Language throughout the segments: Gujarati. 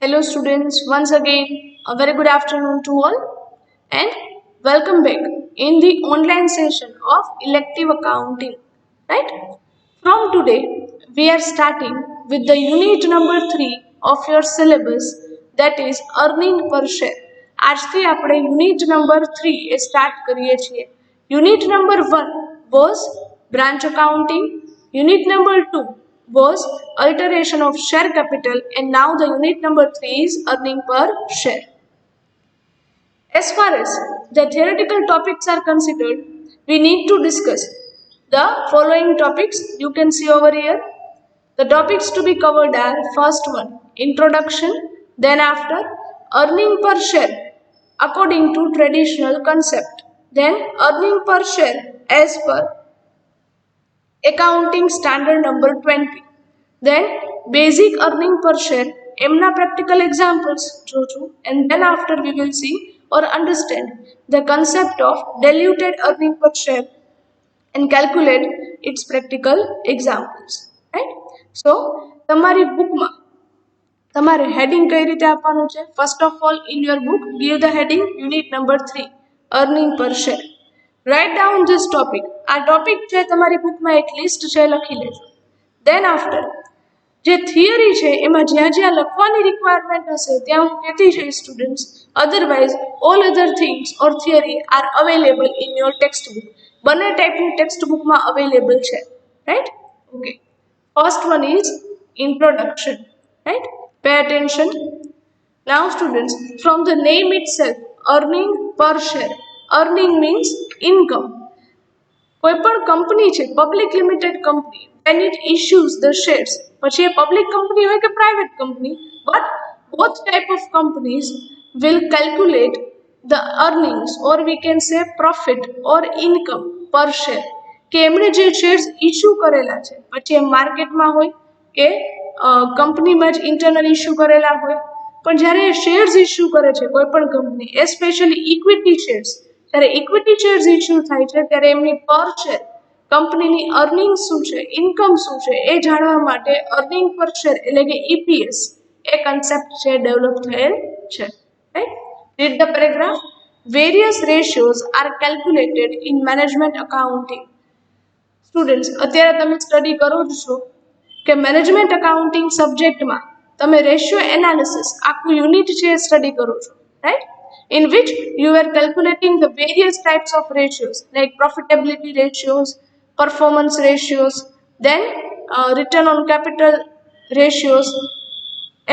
Hello students, once again a very good afternoon to all and welcome back in the online session of elective accounting. Right? From today we are starting with the unit number 3 of your syllabus, that is earning per share. આજથી આપણે યુનિટ નંબર 3 એ સ્ટાર્ટ કરીએ છીએ. Unit number 1 was branch accounting, unit number 2 was alteration of share capital, and now the unit number 3 is earning per share. As far as the theoretical topics are considered, we need to discuss the following topics. You can see over here. The topics to be covered are: first one, introduction, then after, earning per share according to traditional concept, then earning per share as per accounting standard number 20, then basic earning per share, emna practical examples joju, and then after we will see or understand the concept of diluted earning per share and calculate its practical examples. Right? So તમારી બુકમાં તમારે હેડિંગ કઈ રીતે આપવાનું છે? First of all in your book give the heading unit number 3 earning per share. Write down this topic. આ ટોપિક છે તમારી બુકમાં એક લિસ્ટ છે, લખી લેજો. દેન આફ્ટર જે થિયરી છે એમાં જ્યાં જ્યાં લખવાની રિક્વાયરમેન્ટ હશે ત્યાં હું કહેતી જઈશ students. Otherwise all other things or theory R available in your text book. બંને ટાઈપની ટેક્સ્ટ બુકમાં અવેલેબલ છે. Right? Okay. First one is introduction. Right? Pay attention. Now students, from the name itself, earning per share. Earning means income. કોઈ પણ કંપની છે, public limited company, when it issues the shares, પછી એ પબ્લિક કંપની હોય કે private company, but both type of companies will calculate the earnings or we can say profit or income per share. કે એમણે જે શેર્સ ઇશ્યુ કરેલા છે, પછી એ માર્કેટમાં હોય કે કંપનીમાં જ ઇન્ટરનલ ઇશ્યુ કરેલા હોય, પણ જ્યારે એ શેર્સ ઇશ્યુ કરે છે કોઈ પણ કંપની, એસ્પેશિયલી ઇક્વિટી શેર્સ, જ્યારે ઇક્વિટી શેર્સ ઇશ્યુ થાય છે ત્યારે એમની પર શેર કંપનીની અર્નિંગ શું છે, ઇન્કમ શું છે એ જાણવા માટે અર્નિંગ પર શેર એટલે કે EPS એ કન્સેપ્ટ છે ડેવલપ થયેલ છે. Right? Read the paragraph. Various ratios are calculated in management accounting. Students, અત્યારે તમે સ્ટડી કરો જ છો કે મેનેજમેન્ટ અકાઉન્ટિંગ સબ્જેક્ટમાં તમે રેશિયો એનાલિસિસ આખું યુનિટ છે સ્ટડી કરો છો. Right? in which you are calculating the various types of ratios like profitability ratios, performance ratios, then return on capital ratios,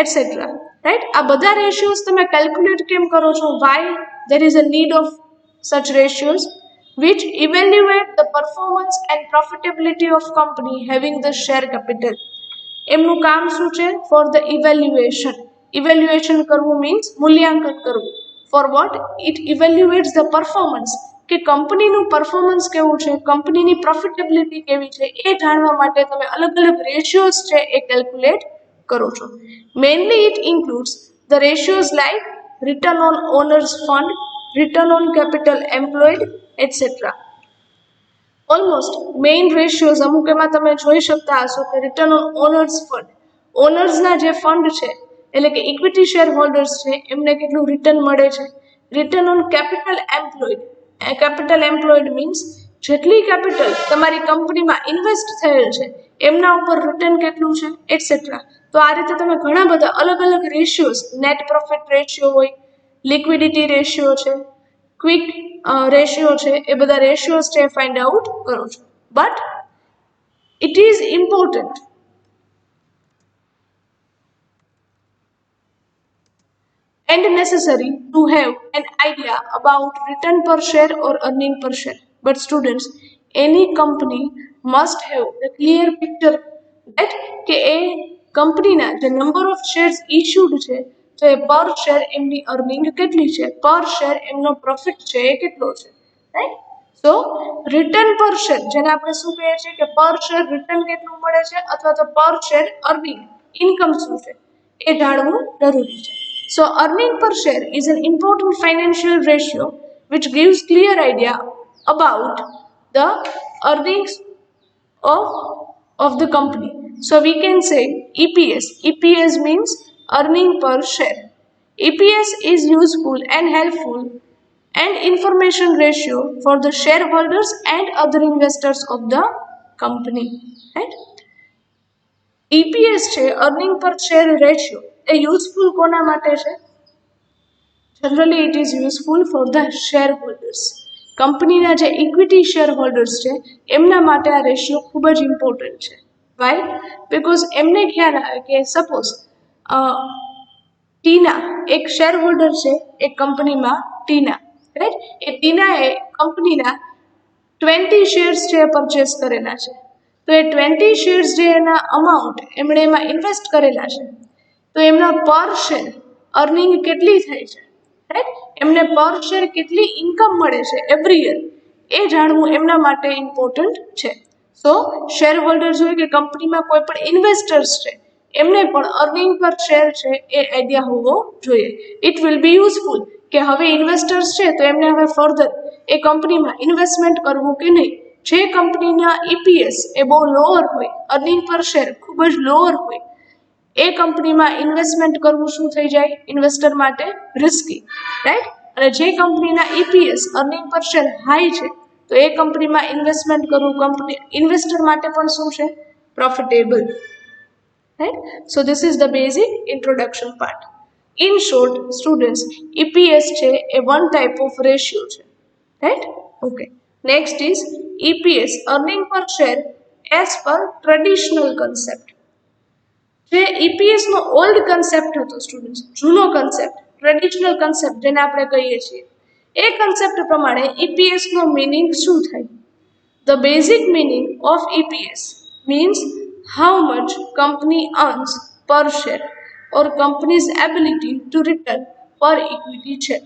etc. Right? આ બધા ratios તમે calculate કેમ કરો છો? Why there is a need of such ratios which evaluate the performance and profitability of company having the share capital. એમનું કામ શું છે? For the evaluation. Evaluation કરવું means મૂલ્યાંકન કરવું. For what? It evaluates the performance. કે કંપનીનું પરફોર્મન્સ કેવું છે, કંપનીની પ્રોફિટેબિલિટી કેવી છે એ જાણવા માટે તમે અલગ અલગ રેશિયોઝ છે એ કેલ્ક્યુલેટ કરો છો. Mainly it includes the ratios like return on owners fund, return on capital employed, etcetera. Almost main ratios અમુક એમાં તમે જોઈ શકતા હશો કે રિટર્ન ઓન ઓનર્સ ફંડ, ઓનર્સના જે ફંડ છે એટલે કે ઇક્વિટી શેર હોલ્ડર્સ છે એમને કેટલું રિટર્ન મળે છે. Return on capital employed, capital employed means જેટલી કેપિટલ તમારી કંપનીમાં ઇન્વેસ્ટ થયેલ છે એમના ઉપર રિટર્ન કેટલું છે, એટસેટ્રા. તો આ રીતે તમે ઘણા બધા અલગ અલગ રેશિયોઝ, નેટ પ્રોફિટ રેશિયો હોય, લિક્વિડિટી રેશિયો છે, ક્વિક રેશિયો છે, એ બધા રેશિયોઝ છે ફાઇન્ડ આઉટ કરો છો. But it is important and necessary to have an idea about return per share or earning per share. But students, any company must have the clear picture that કે એ કંપનીના જે નંબર ઓફ શેર્સ ઇશ્યુડ છે તો એ પર શેર એમની અર્નિંગ કેટલી છે, પર શેર એમનો પ્રોફિટ છે એ કેટલો છે. રાઈટ? સો રિટર્ન પર શેર, જેને આપણે શું કહીએ છીએ કે પર શેર રિટર્ન કેટલું મળે છે અથવા તો પર શેર અર્નિંગ ઇન્કમ શું છે એ જાણવું જરૂરી છે. So earning per share is an important financial ratio which gives clear idea about the earnings of the company. So we can say EPS. EPS means earning per share. EPS is useful and helpful and information ratio for the shareholders and other investors of the company. Right? EPS છે earning per share ratio એ useful કોના માટે છે? Generally it is useful for the shareholders. કંપનીના જે ઇક્વિટી શેર હોલ્ડર્સ છે એમના માટે આ રેશિયો ખૂબ જ ઇમ્પોર્ટન્ટ છે. વાય? બિકોઝ એમને ખ્યાલ આવે કે સપોઝ ટીના એક શેર હોલ્ડર છે એક કંપનીમાં ટીના, રાઈટ? એ ટીનાએ કંપનીના 20 શેર્સ છે પરચેસ કરેલા છે. તો એ 20 શેર્સ જે એના અમાઉન્ટ એમણે એમાં ઇન્વેસ્ટ કરેલા છે તો એમના પર શેર અર્નિંગ કેટલી થાય છે, રાઈટ? એમને પર શેર કેટલી ઇન્કમ મળે છે એવરી યર એ જાણવું એમના માટે ઇમ્પોર્ટન્ટ છે. સો શેર હોલ્ડર્સ હોય કે કંપનીમાં કોઈ પણ ઇન્વેસ્ટર્સ છે એમને પણ અર્નિંગ પર શેર છે એ આઈડિયા હોવો જોઈએ. ઇટ વિલ બી યુઝફુલ કે હવે ઇન્વેસ્ટર્સ છે તો એમને હવે ફર્ધર એ કંપનીમાં ઇન્વેસ્ટમેન્ટ કરવું કે નહીં. જે કંપનીના EPS એ બહુ લોઅર હોય, અર્નિંગ પર શેર ખૂબ જ લોઅર હોય, એ કંપનીમાં ઇન્વેસ્ટમેન્ટ કરવું શું થઈ જાય ઇન્વેસ્ટર માટે રિસ્કી, રાઈટ? અને જે કંપનીના EPS earning per share high છે તો એ કંપનીમાં ઇન્વેસ્ટમેન્ટ કરવું કંપની ઇન્વેસ્ટર માટે પણ શું છે profitable, right? So this is the basic introduction part. In short students, EPS છે એ વન ટાઈપ ઓફ રેશિયો છે, right? Okay. Next is EPS earning per share as per traditional concept. જે EPS નો ઓલ્ડ કન્સેપ્ટ હતો સ્ટુડન્ટ્સ, જૂનો કન્સેપ્ટ, ટ્રેડિશનલ કન્સેપ્ટ જેને આપણે કહીએ છીએ, એ કન્સેપ્ટ પ્રમાણે EPS નો મીનિંગ શું થાય? The basic meaning of EPS means how much company earns per share or company's ability to return per equity છે.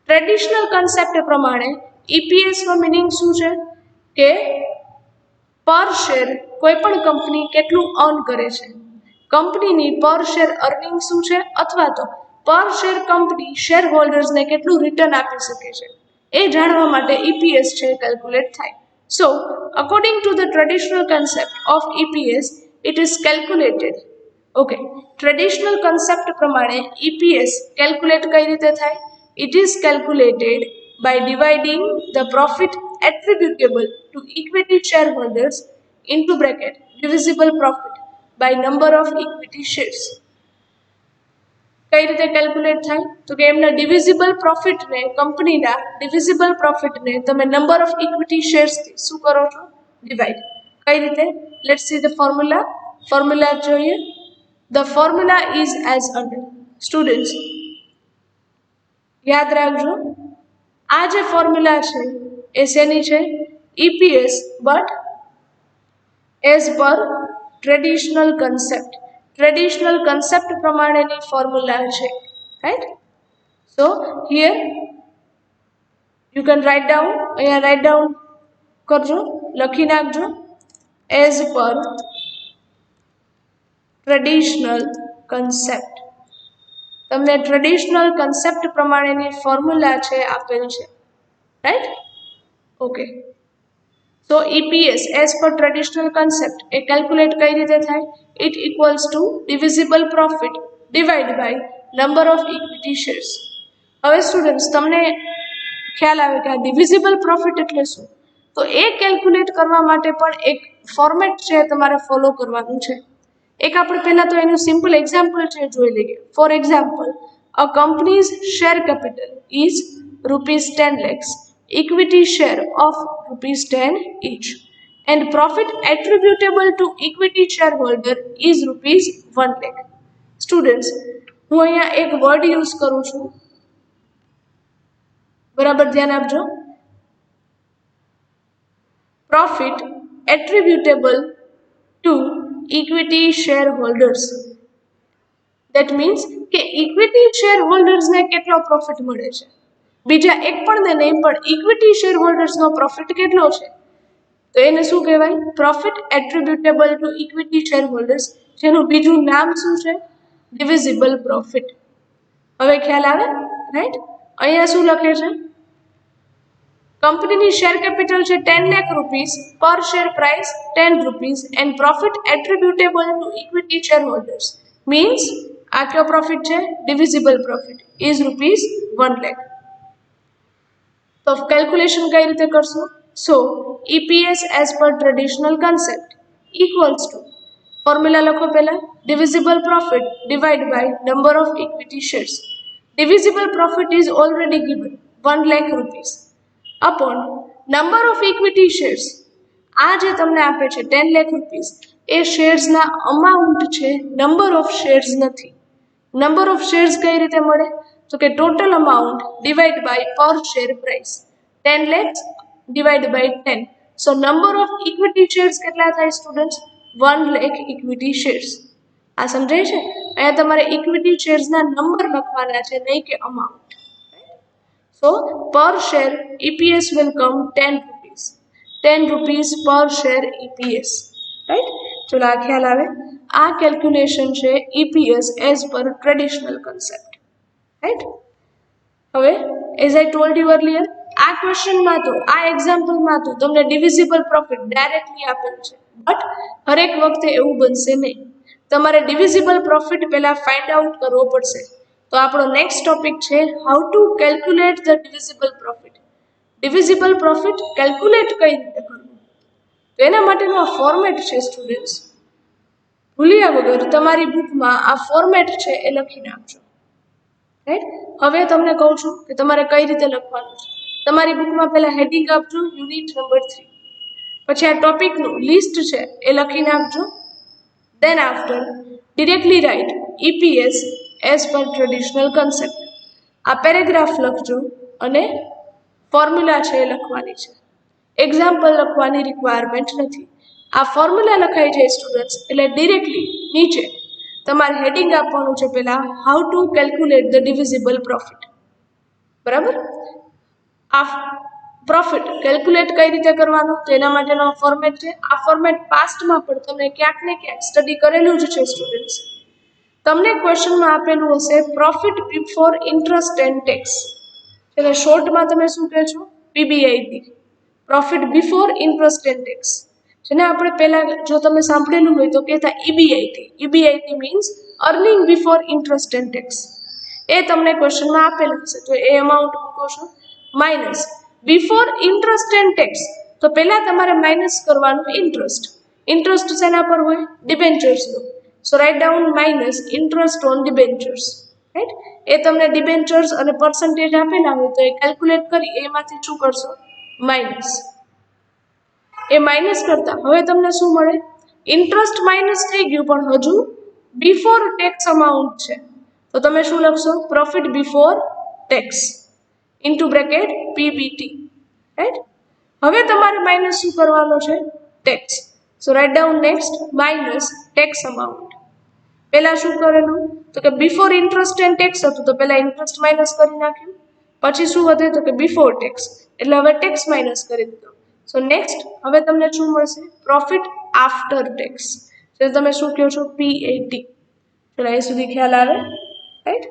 ટ્રેડિશનલ કન્સેપ્ટ પ્રમાણે EPS નો મીનિંગ શું છે કે પર શેર કોઈ પણ કંપની કેટલું અર્ન કરે છે, કંપનીની પર શેર અર્નિંગ શું છે, અથવા તો પર શેર કંપની શેર હોલ્ડર્સને કેટલું રિટર્ન આપી શકે છે એ જાણવા માટે EPS છે કેલ્ક્યુલેટ થાય. So according to the traditional concept of EPS it is calculated. Okay, traditional concept પ્રમાણે EPS કેલ્ક્યુલેટ કઈ રીતે થાય? It is calculated by dividing the profit attributable to equity shareholders into bracket divisible profit by number of equity shares. કઈ રીતે કેલ્ક્યુલેટ થાય? તો કે એમના ડિવિઝિબલ પ્રોફિટને, કંપનીના ડિવિઝિબલ પ્રોફિટને તમે નંબર ઓફ ઇક્વિટી શેર્સથી શું કરો છો? ડિવાઈડ. કઈ રીતે? Let's see the formula. Formula જોઈએ. The formula is as under. Students યાદ રાખજો, આ જે ફોર્મ્યુલા છે એ શેની છે? EPS but as per traditional concept. Traditional concept પ્રમાણેની ફોર્મ્યુલા છે, right? So here you can write down, અહીંયા રાઇટ ડાઉન કરજો, લખી નાખજો. As per traditional concept. તમને ટ્રેડિશનલ કન્સેપ્ટ પ્રમાણેની ફોર્મ્યુલા છે આપેલ છે, right? Okay. So EPS as per traditional concept એ કેલ્ક્યુલેટ કઈ રીતે થાય? It equals to divisible profit divide by number of equity shares. હવે સ્ટુડન્ટ્સ તમને ખ્યાલ આવે કે આ ડિવિઝિબલ પ્રોફિટ એટલે શું? તો એ કેલ્ક્યુલેટ કરવા માટે પણ એક ફોર્મેટ છે તમારે ફોલો કરવાનું છે. એક આપણે પહેલા તો એનું સિમ્પલ એક્ઝામ્પલ છે જોઈ લઈએ. For example, a companies share capital is ₹10 lakhs, equity share of ₹10 each, and profit attributable to equity shareholder is ₹1 lakh. Students હું અહીંયા એક વર્ડ યુઝ કરું છું, બરાબર ધ્યાન આપજો. Profit attributable to equity share holders. That means કે ઇક્વિટી શેર હોલ્ડર્સને કેટલો પ્રોફિટ મળે છે, બીજા એક પણ ને નહીં પણ ઇક્વિટી શેર હોલ્ડર્સનો પ્રોફિટ કેટલો છે, તો એને શું કહેવાય? Profit attributable to equity share holders, જેનું બીજું નામ શું છે? Divisible profit. હવે ખ્યાલ આવે, રાઈટ? અહીંયા શું લખે છે? કંપનીની શેર કેપિટલ છે 10 lakh rupees, per share price 10 rupees, and profit attributable to equity share holders means આ કયો પ્રોફિટ છે? Divisible profit is ₹1 lakh. તો કેલ્ક્યુલેશન કઈ રીતે કરશું? So EPS as per traditional concept equals to formula લખો પહેલા divisible profit divided by number of equity shares. Divisible profit is already given 1 lakh rupees upon number of equity shares. આ જે તમને આપે છે 10 lakh rupees એ શેર્સના અમાઉન્ટ છે, નંબર ઓફ શેર્સ નથી. નંબર ઓફ શેર્સ કઈ રીતે મળે? તો કે ટોટલ અમાઉન્ટ ડિવાઈડ બાય પર share price 10 lakhs divided by 10. So number of equity shares કેટલા થાય સ્ટુડન્ટ્સ? 1 lakh equity shares. આ સમજાય છે? અહીંયા તમારે ઇક્વિટી શેર્સના નંબર લખવાના છે, નહીં કે amount. So per share EPS will come 10 rupees. 10 rupees per share EPS. Right? ચલો આ ખ્યાલ આવે. આ કેલ્ક્યુલેશન છે EPS as per traditional concept. Right? હવે as I told you earlier, આ ક્વેશ્ચનમાં તો આ એક્ઝામ્પલમાં તો તમને ડિવિઝિબલ પ્રોફિટ ડાયરેક્ટલી આપેલ છે, બટ હરેક વખતે એવું બનશે નહીં. તમારે ડિવિઝિબલ પ્રોફિટ પહેલા ફાઇન્ડ આઉટ કરવો પડશે. તો આપણો નેક્સ્ટ ટોપિક છે how to calculate the divisible profit. Divisible profit calculate કઈ રીતે કરવું, તો એના માટેનું આ ફોર્મેટ છે સ્ટુડન્ટ્સ. ભૂલ્યા વગર તમારી બુકમાં આ ફોર્મેટ છે એ લખી નાખજો. રાઈટ? હવે તમને કહું છું કે તમારે કઈ રીતે લખવાનું છે. તમારી બુકમાં પહેલા હેડિંગ આપજો યુનિટ નંબર 3, પછી આ ટોપિકનું લિસ્ટ છે એ લખી નાખજો. Then after directly write EPS as per traditional concept. આ પેરેગ્રાફ લખજો અને ફોર્મ્યુલા છે એ લખવાની છે. એક્ઝામ્પલ લખવાની રિક્વાયરમેન્ટ નથી. આ ફોર્મ્યુલા લખાઈ જાય સ્ટુડન્ટ્સ એટલે ડિરેક્ટલી નીચે તમારે હેડિંગ આપવાનું છે પહેલા how to calculate the divisible profit. બરાબર? આ પ્રોફિટ કેલ્ક્યુલેટ કઈ રીતે કરવાનું, તો એના માટેનો ફોર્મેટ છે. આ ફોર્મેટ પાસ્ટમાં પણ તમે ક્યાંક ને ક્યાંક સ્ટડી કરેલું જ છે સ્ટુડન્ટ્સ. તમને ક્વેશ્ચનમાં આપેલું હશે profit before interest and tax, એટલે શોર્ટમાં તમે શું કહે છો? PBIT, profit before interest and tax. જેને આપણે પહેલા જો તમે સાંભળેલું હોય તો કહેતા EBIT. EBIT means earning before interest and tax. એ તમને ક્વેશ્ચનમાં આપેલું હશે, તો એ અમાઉન્ટ મૂકો છો. Minus before interest and tax, તો પહેલા તમારે માઇનસ કરવાનું ઇન્ટરેસ્ટ. ઇન્ટરેસ્ટ શેના પર હોય? ડિબેન્ચર્સનો. So write down minus interest on debentures. Right? એ તમને ડિબેન્ચર્સ અને પર્સન્ટેજ આપેલા હોય તો એ કેલ્ક્યુલેટ કરી એમાંથી શું કરશો? માઇનસ. એ માઇનસ કરતા હવે તમને શું મળે? ઇન્ટરેસ્ટ માઇનસ થઈ ગયું, પણ હજુ બિફોર ટેક્સ અમાઉન્ટ છે, તો તમે શું લખશો? Profit before tax into bracket PBT. Right? હવે તમારે માઇનસ શું કરવાનો છે? Tax. So write down next minus tax amount. પહેલા શું કરેલું? તો કે બિફોર ઇન્ટરેસ્ટ એન્ડ ટેક્સ હતું, તો પહેલા ઇન્ટરેસ્ટ માઇનસ કરી નાખ્યું. પછી શું વધે? તો કે બિફોર ટેક્સ, એટલે હવે ટેક્સ માઇનસ કરી દીધો. સો નેક્સ્ટ હવે તમને શું મળશે? પ્રોફિટ આફ્ટર ટેક્સ, એટલે તમે શું કહો છો? PAT. ચલો અહીં સુધી ખ્યાલ આવે? રાઈટ?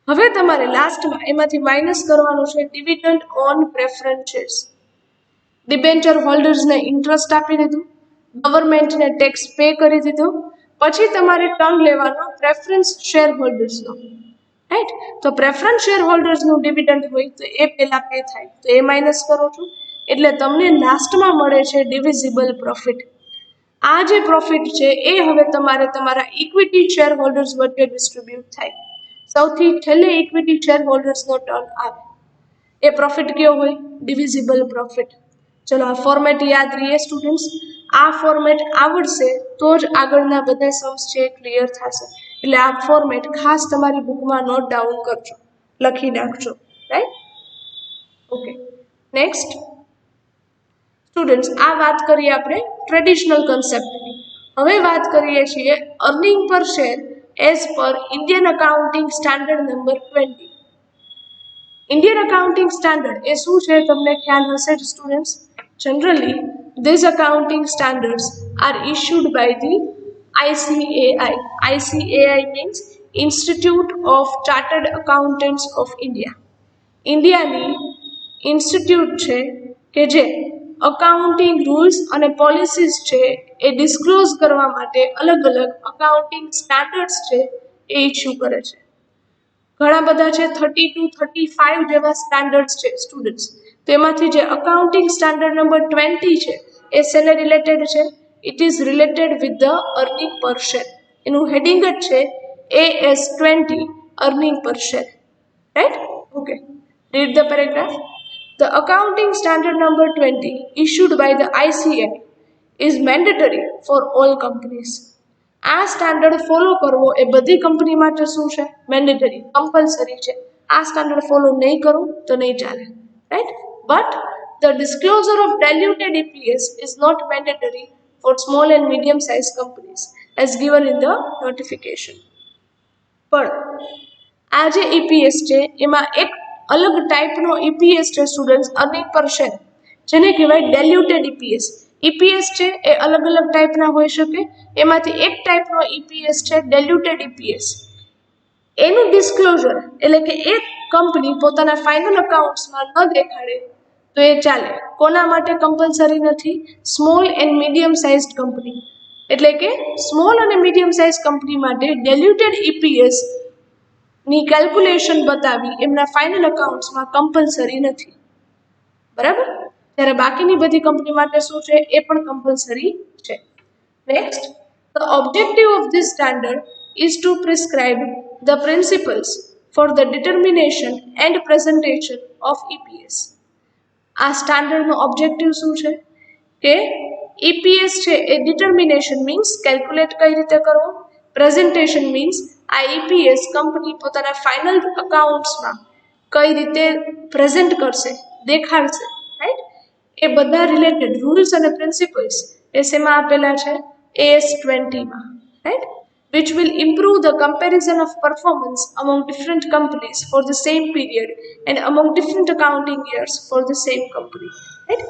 હવે તમારે લાસ્ટમાં એમાંથી માઇનસ કરવાનું છે dividend on preference shares. Debenture હોલ્ડર્સને ઇન્ટરેસ્ટ આપી દીધું, ગવર્મેન્ટને ટેક્સ પે કરી દીધો, પછી તમારે ટર્ન લેવાનો પ્રેફરન્સ શેર હોલ્ડર્સનો. રાઈટ? તો પ્રેફરન્સ શેર હોલ્ડર્સનું ડિવિડન્ડ હોય તો એ પહેલા પે થાય, તો એ માઇનસ કરો છો, એટલે તમને લાસ્ટમાં મળે છે ડિવિઝિબલ પ્રોફિટ. આ જે પ્રોફિટ છે એ હવે તમારે તમારા ઇક્વિટી શેર હોલ્ડર્સ વચ્ચે ડિસ્ટ્રીબ્યુટ થાય. સૌથી છેલ્લે ઇક્વિટી શેર હોલ્ડર્સનો ટર્ન આવે. એ પ્રોફિટ કયો હોય? Divisible profit. ચલો આ ફોર્મેટ યાદ રહીએ સ્ટુડન્ટ્સ. આ ફોર્મેટ આવડશે તો જ આગળના બધા સમ્સ છે ક્લિયર થશે. એટલે આ ફોર્મેટ ખાસ તમારી બુકમાં નોટ ડાઉન કરજો, લખી નાખજો. રાઈટ? ઓકે, નેક્સ્ટ સ્ટુડન્ટ્સ આ વાત કરીએ આપણે ટ્રેડિશનલ કન્સેપ્ટની. હવે વાત કરીએ છીએ earning per share as per Indian accounting standard number 20. Indian accounting standard એ શું છે તમને ખ્યાલ હશે જ students. Generally these accounting standards are issued by the ICAI. ICAI means Institute of Chartered Accountants of India. ઇન્ડિયાની ઇન્સ્ટિટ્યૂટ છે કે જે અકાઉન્ટિંગ રૂલ્સ અને પોલિસીસ છે એ ડિસ્ક્લોઝ કરવા માટે અલગ અલગ અકાઉન્ટિંગ સ્ટાન્ડર્ડ્સ છે એ ઇસ્યુ કરે છે. ઘણા બધા છે 30 to 35 જેવા સ્ટાન્ડર્ડ્સ છે સ્ટુડન્ટ્સ. તેમાંથી જે અકાઉન્ટિંગ સ્ટાન્ડર્ડ નંબર 20 છે એ શેને રિલેટેડ છે? It is related with the earning per share. એનું હેડિંગ જ છે AS20 earning per share. Right? Okay. Read the paragraph. The accounting standard number 20 issued by the ICAI is mandatory for all companies. આ સ્ટાન્ડર્ડ ફોલો કરવો એ બધી કંપની માટે શું છે? મેન્ડેટરી, કમ્પલસરી છે. આ સ્ટાન્ડર્ડ ફોલો નહીં કરું તો નહીં ચાલે. Right? But the disclosure of diluted EPS is not mandatory for small and medium size companies as given in the notification. પણ આ જે EPS છે એમાં એક અલગ ટાઈપનો EPS છે સ્ટુડન્ટ્સ, અર્નિંગ પર શેર, જેને કહેવાય ડાયલ્યુટેડ EPS. EPS છે એ અલગ અલગ ટાઈપના હોઈ શકે. એમાંથી એક ટાઈપનો EPS છે ડાયલ્યુટેડ EPS. એનું ડિસ્ક્લોઝર એટલે કે એક કંપની પોતાના ફાઇનલ અકાઉન્ટ્સમાં ન દેખાડે તો એ ચાલે. કોના માટે કમ્પલસરી નથી? Small and medium sized company. એટલે કે સ્મોલ અને મીડિયમ સાઇઝ કંપની માટે ડાયલ્યુટેડ EPS ની કેલ્ક્યુલેશન બતાવી એમના ફાઇનલ અકાઉન્ટ્સમાં કમ્પલસરી નથી. બરાબર? ત્યારે બાકીની બધી કંપની માટે શું છે? એ પણ કમ્પલસરી છે. Next, the objective of this standard is to prescribe the principles for the determination and presentation of EPS. આ સ્ટાન્ડર્ડનો ઓબ્જેક્ટિવ શું છે? કે EPS છે એ ડિટર્મિનેશન મીન્સ કેલ્ક્યુલેટ કઈ રીતે કરવો, પ્રેઝન્ટેશન મીન્સ આ EPS કંપની પોતાના ફાઇનલ અકાઉન્ટ્સમાં કઈ રીતે પ્રેઝન્ટ કરશે, દેખાડશે. રાઈટ? એ બધા રિલેટેડ રૂલ્સ અને પ્રિન્સિપલ્સ એ શેમાં આપેલા છે? AS20માં. Right? which will improve the comparison of performance among different companies for the same period and among different accounting years for the same company. Right?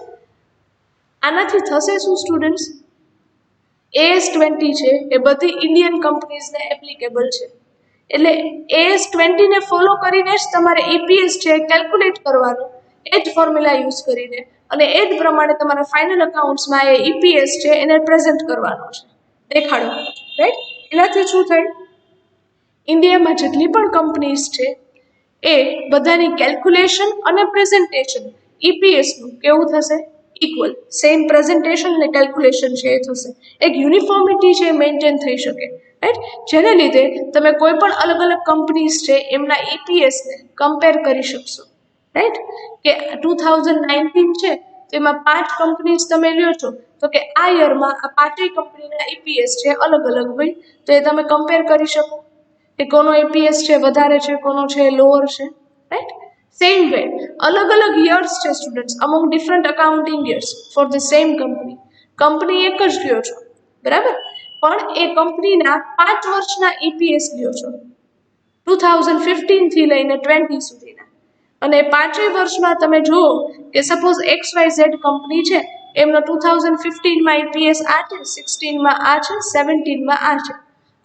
આનાથી થશે શું સ્ટુડન્ટ્સ? AS20 છે એ બધી ઇન્ડિયન કંપનીઝને એપ્લિકેબલ છે. એટલે AS20 ને ફોલો કરીને જ તમારે EPS છે કેલ્ક્યુલેટ કરવાનું, એ જ ફોર્મ્યુલા યુઝ કરીને, અને એ જ પ્રમાણે તમારા ફાઇનલ અકાઉન્ટ્સમાં એ EPS છે એને પ્રેઝન્ટ કરવાનો છે, દેખાડવાનો. રાઈટ? એનાથી શું થાય? ઇન્ડિયામાં જેટલી પણ કંપનીઝ છે એ બધાની કેલ્ક્યુલેશન અને પ્રેઝન્ટેશન EPSનું કેવું થશે? ઇક્વલ. સેમ પ્રેઝન્ટેશન અને કેલ્ક્યુલેશન છે એ થશે. એક યુનિફોર્મિટી છે મેન્ટેન થઈ શકે. રાઈટ? જેને લીધે તમે કોઈ પણ અલગ અલગ કંપનીઝ છે એમના EPSને કમ્પેર કરી શકશો. રાઈટ? કે 2019 છે તો એમાં 5 કંપનીઝ તમે લ્યો છો તો કે આ યરમાં આ 5 કંપનીના EPS છે અલગ અલગ હોય તો એ તમે કમ્પેર કરી શકો કે કોનો EPS છે વધારે છે, કોનો છે લોઅર છે. રાઈટ? સેમ વે અલગ અલગ યર્સ છે students among different accounting years for the same company. Company એક જ લ્યો છો, બરાબર, પણ એ કંપનીના 5 વર્ષના EPS લ્યો છો 2015 થી લઈને 20 સુધીના, અને 5 વર્ષમાં તમે જુઓ કે સપોઝ XYZ કંપની છે એમનો 2015માં EPS આ છે, 16માં આ છે, 17માં આ છે,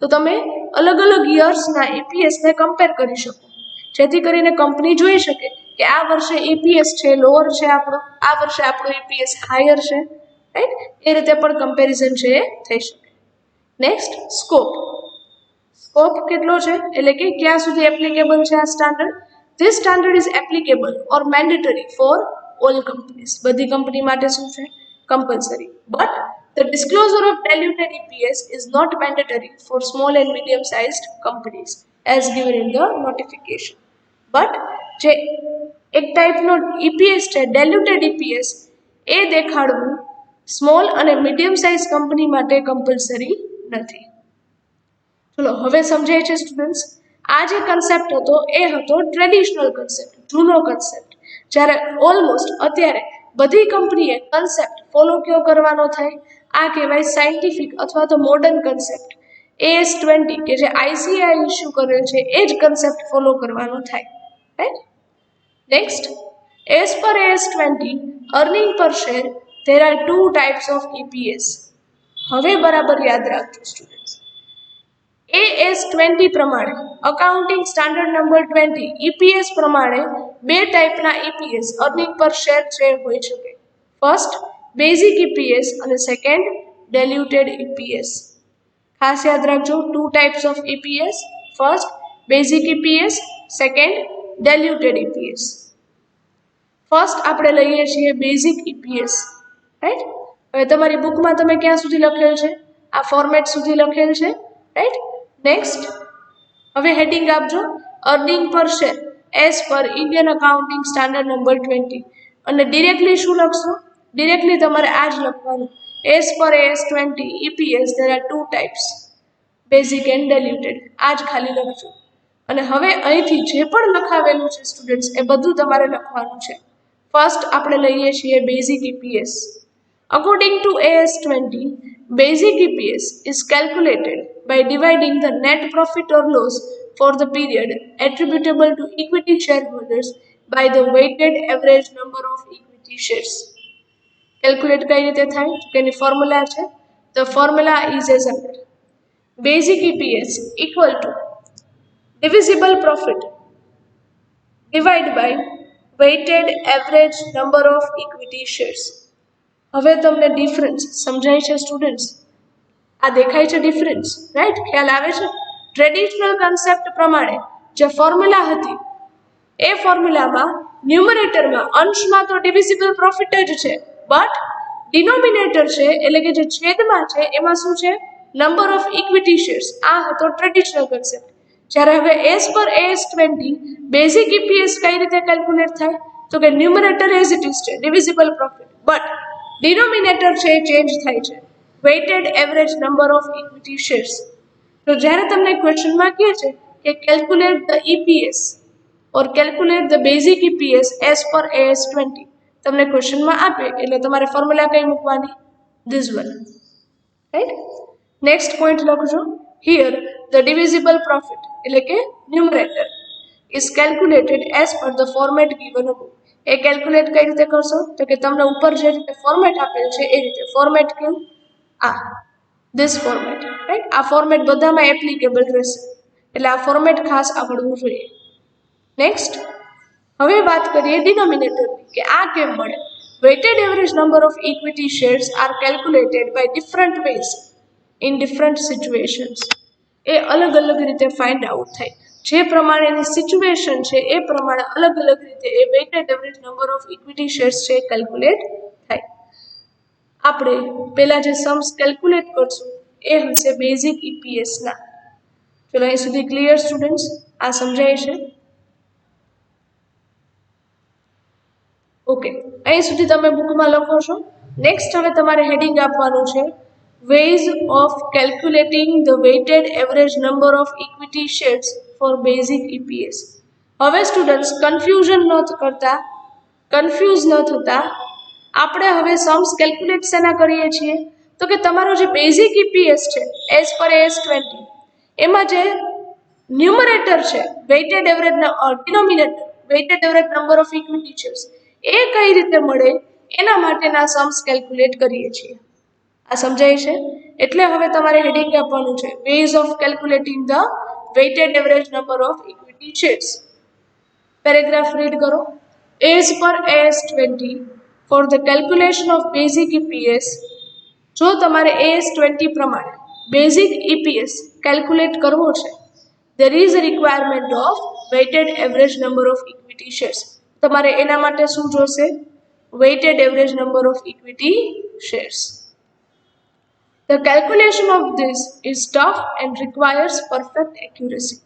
તો તમે અલગ અલગ યર્સના EPSને કમ્પેર કરી શકો, જેથી કરીને કંપની જોઈ શકે કે આ વર્ષે EPS છે લોઅર છે આપણો, આ વર્ષે આપણો EPS હાયર છે. રાઈટ? એ રીતે પણ કમ્પેરિઝન છે એ થઈ શકે. Next, scope. સ્કોપ કેટલો છે એટલે કે ક્યાં સુધી એપ્લિકેબલ છે આ standard? This standard is applicable or mandatory for all companies. બધી કંપની માટે શું છે? Compulsory. But the disclosure of diluted EPS is not mandatory for small and medium sized companies as given in the notification. But જે એક ટાઈપનો EPS છે diluted EPS એ દેખાડવું સ્મોલ અને મીડિયમ સાઇઝ કંપની માટે કમ્પલસરી નથી. ચલો હવે સમજાય છે સ્ટુડન્ટ્સ? આ જે કન્સેપ્ટ હતો એ હતો ટ્રેડિશનલ કન્સેપ્ટ, જૂનો કન્સેપ્ટ. જ્યારે ઓલમોસ્ટ અત્યારે બધી કંપનીએ કન્સેપ્ટ ફોલો કયો કરવાનો થાય? આ કહેવાય સાયન્ટિફિક અથવા તો મોડર્ન કન્સેપ્ટ. AS20 કે જે ICAI ઇસ્યુ કરેલ છે એ જ કન્સેપ્ટ ફોલો કરવાનો થાય. Right? Next, as per AS20 earning per share there are 2 types of EPS. હવે બરાબર યાદ રાખજો સ્ટુડન્ટ્સ. AS20 પ્રમાણે અકાઉન્ટિંગ સ્ટાન્ડર્ડ નંબર 20 EPS પ્રમાણે 2 ટાઈપના EPS અર્નિંગ પર શેર છે હોઈ શકે. ફર્સ્ટ બેઝિક EPS અને સેકન્ડ diluted EPS. ખાસ યાદ રાખજો, 2 types of EPS. First basic EPS, second diluted EPS. First આપણે લઈએ છીએ બેઝિક EPS, રાઈટ. હવે તમારી બુકમાં તમે ક્યાં સુધી લખેલ છે? આ ફોર્મેટ સુધી લખેલ છે, રાઈટ. નેક્સ્ટ હવે હેડિંગ આપજો, earning per share as per Indian accounting standard number 20. અને ડિરેક્ટલી શું લખશો? ડિરેક્ટલી તમારે આ જ લખવાનું, as per AS20 EPS there are 2 types, basic and diluted. આ જ ખાલી લખજો. અને હવે અહીંથી જે પણ લખાવેલું છે સ્ટુડન્ટ્સ, એ બધું તમારે લખવાનું છે. ફર્સ્ટ આપણે લઈએ છીએ basic EPS. According to AS20, basic EPS is calculated by dividing the net profit or loss for the period attributable to equity shareholders by the weighted average number of equity shares. Calculate કઈ રીતે થાય? તેની ફોર્મ્યુલા છે. The formula is as under. Basic EPS equal to divisible profit divided by weighted average number of equity shares. હવે તમને ડિફરન્સ સમજાય છે સ્ટુડન્ટ્સ? આ દેખાય છે ડિફરન્સ, રાઈટ? ખ્યાલ આવે છે? ટ્રેડિશનલ કન્સેપ્ટ પ્રમાણે જે ફોર્મ્યુલા હતી એ ફોર્મ્યુલામાં ન્યુમરેટરમાં અંશમાં તો ડિવિઝિબલ પ્રોફિટ જ છે, બટ ડિનોમિનેટર છે એટલે કે જે છેદમાં છે એમાં શું છે? Number of equity shares. આ હતો ટ્રેડિશનલ કન્સેપ્ટ. જ્યારે હવે as per AS20 basic EPS કઈ રીતે કેલ્ક્યુલેટ થાય? તો કે ન્યુમરેટર એઝ ઇટ ઇઝ છે, ડિવિઝિબલ પ્રોફિટ, બટ ડિનોમિનેટર છે એ ચેન્જ થાય છે, weighted average number of equity shares. તો જ્યારે તમને ક્વેશ્ચનમાં કહે છે કે calculate the EPS or calculate the basic EPS as per AS20, તમને ક્વેશ્ચનમાં આપે એટલે તમારે ફોર્મ્યુલા કઈ મૂકવાની? This one, right. Next point લખજો, હિયર ધ ડિવિઝિબલ પ્રોફિટ એટલે કે numerator is calculated as per the format given above. A calculate કઈ રીતે કરશો? તો કે તમને ઉપર જે રીતે ફોર્મેટ આપેલ છે એ રીતે. ફોર્મેટ કેવું? આ ધીસ ફોર્મેટ, રાઈટ. આ ફોર્મેટ બધામાં એપ્લિકેબલ રહેશે, એટલે આ ફોર્મેટ ખાસ આવડવું જોઈએ. નેક્સ્ટ હવે વાત કરીએ ડિનોમિનેટરની, કે આ કેમ મળે? Weighted average number of equity shares are calculated by different ways in different situations. એ અલગ અલગ રીતે ફાઇન્ડ આઉટ થાય. જે પ્રમાણેની સિચ્યુએશન છે એ પ્રમાણે અલગ અલગ રીતે એ weighted average number of equity shares છે એ કેલ્ક્યુલેટ થાય. આપણે પહેલા જે સમ્સ કેલ્ક્યુલેટ કરશું એ હશે બેઝિક EPS ના. ચલો અહીં સુધી ક્લિયર સ્ટુડન્ટ્સ? આ સમજાય છે? ઓકે, અહીં સુધી તમે બુકમાં લખો છો. નેક્સ્ટ હવે તમારે હેડિંગ આપવાનું છે, ways of calculating the weighted average number of equity shares for basic EPS. હવે સ્ટુડન્ટ્સ કન્ફ્યુઝ ન થતા આપણે હવે સમ્સ કેલ્ક્યુલેટ શેના કરીએ છીએ? તો કે તમારો જે બેઝિક EPS છે એઝ પર AS20, એમાં જે ન્યુમરેટર છે weighted average, denominator weighted average number of equity shares, એ કઈ રીતે મળે એના માટેના સમ્સ કેલ્ક્યુલેટ કરીએ છીએ. આ સમજાય છે? એટલે હવે તમારે હેડિંગ આપવાનું છે, ways of calculating the weighted average number of equity shares. Paragraph read કરો. As per AS20 for the calculation of basic EPS. જો તમારે AS20 પ્રમાણે બેઝિક EPS કેલ્ક્યુલેટ કરવો છે, there is a requirement of weighted average number of equity shares. તમારે એના માટે શું જોશે? weighted average number of equity shares. The calculation of this is tough and requires perfect accuracy.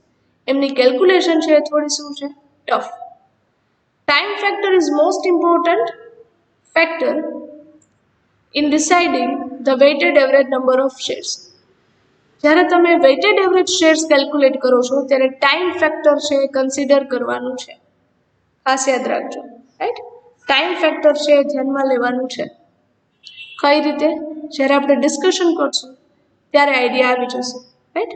એમની કેલ્ક્યુલેશન છે એ થોડી શું છે? Tough. Time factor is most important factor in deciding the weighted average number of shares. જ્યારે તમે વેઇટેડ એવરેજ શેર્સ કેલ્ક્યુલેટ કરો છો ત્યારે ટાઈમ ફેક્ટર છે એ કન્સિડર કરવાનું છે. ખાસ યાદ રાખજો, રાઈટ. ટાઈમ ફેક્ટર છે એ ધ્યાનમાં લેવાનું છે. કઈ રીતે? જ્યારે આપણે ડિસ્કશન કરશું ત્યારે આઈડિયા આવી જશે, રાઈટ.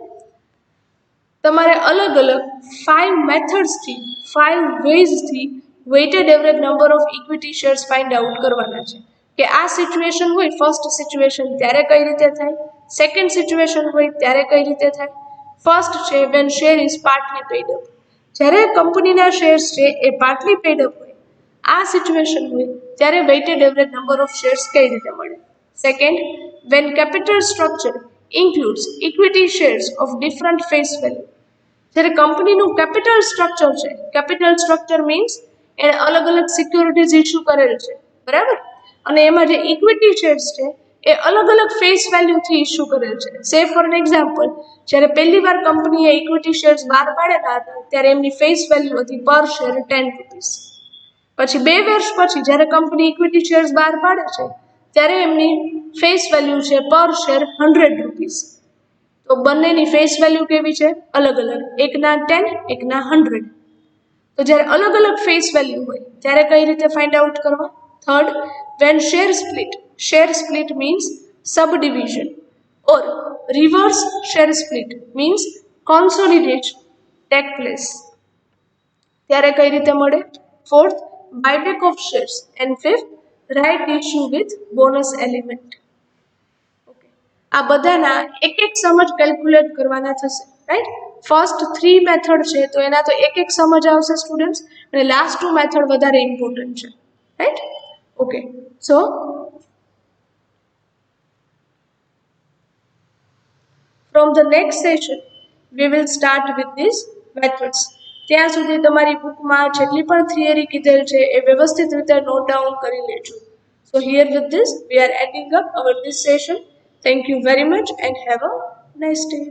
તમારે અલગ અલગ 5 મેથડ્સથી 5 વેઝથી weighted average number of equity shares find out કરવાના છે. કે આ સિચ્યુએશન હોય, ફર્સ્ટ સિચ્યુએશન ત્યારે કઈ રીતે થાય, સેકન્ડ સિચ્યુએશન હોય ત્યારે કઈ રીતે થાય. ફર્સ્ટ છે when share is partly paid up, જ્યારે કંપનીના શેર્સ છે એ પાર્ટલી પેડ અપ હોય આ સિચ્યુએશન હોય. ત્યારે weighted average number of shares કઈ રીતે મળે. Second, when capital structure includes equity shares of different face value. જ્યારે કંપનીનું કેપિટલ સ્ટ્રક્ચર છે, કેપિટલ સ્ટ્રક્ચર મીન્સ એને અલગ અલગ સિક્યોરિટીઝ ઇસ્યુ કરેલ છે, બરાબર, અને એમાં જે ઇક્વિટી શેર્સ છે એ અલગ અલગ ફેસ વેલ્યુથી ઇસ્યુ કરેલ છે. સે ફોર એન એક્ઝામ્પલ, જ્યારે પહેલી વાર કંપનીએ ઇક્વિટી શેર્સ બહાર પાડેલા હતા ત્યારે એમની ફેસ વેલ્યુ હતી પર શેર 10 રૂપીસ. પછી 2 વર્ષ પછી જ્યારે કંપની ઇક્વિટી શેર્સ બહાર પાડે છે ત્યારે એમની ફેસ વેલ્યુ છે પર શેર 100 રૂપીસ. તો બંનેની ફેસ વેલ્યુ કેવી છે? અલગ અલગ, એકના 10, એકના 100. તો જ્યારે અલગ અલગ ફેસ વેલ્યુ હોય ત્યારે કઈ રીતે ફાઇન્ડ આઉટ કરવા? Third, when share split means subdivision or reverse share split means consolidation take place ત્યારે કઈ રીતે મળે? Fourth, buyback of shares, and fifth, right issue with bonus element. આ બધાના એક એક સમજ કેલ્ક્યુલેટ કરવાના થશે, રાઈટ. ફર્સ્ટ 3 મેથડ છે તો એના તો એક એક સમજ આવશે સ્ટુડન્ટ્સ, અને લાસ્ટ 2 મેથડ વધારે ઇમ્પોર્ટન્ટ છે, right. Okay, so from the next session we will start with this methods. ત્યાં સુધી તમારી બુકમાં જેટલી પણ થિયરી કીધેલ છે એ વ્યવસ્થિત રીતે નોટ ડાઉન કરી લેજો. So here with this we are ending up our this session. Thank you very much and have a nice day.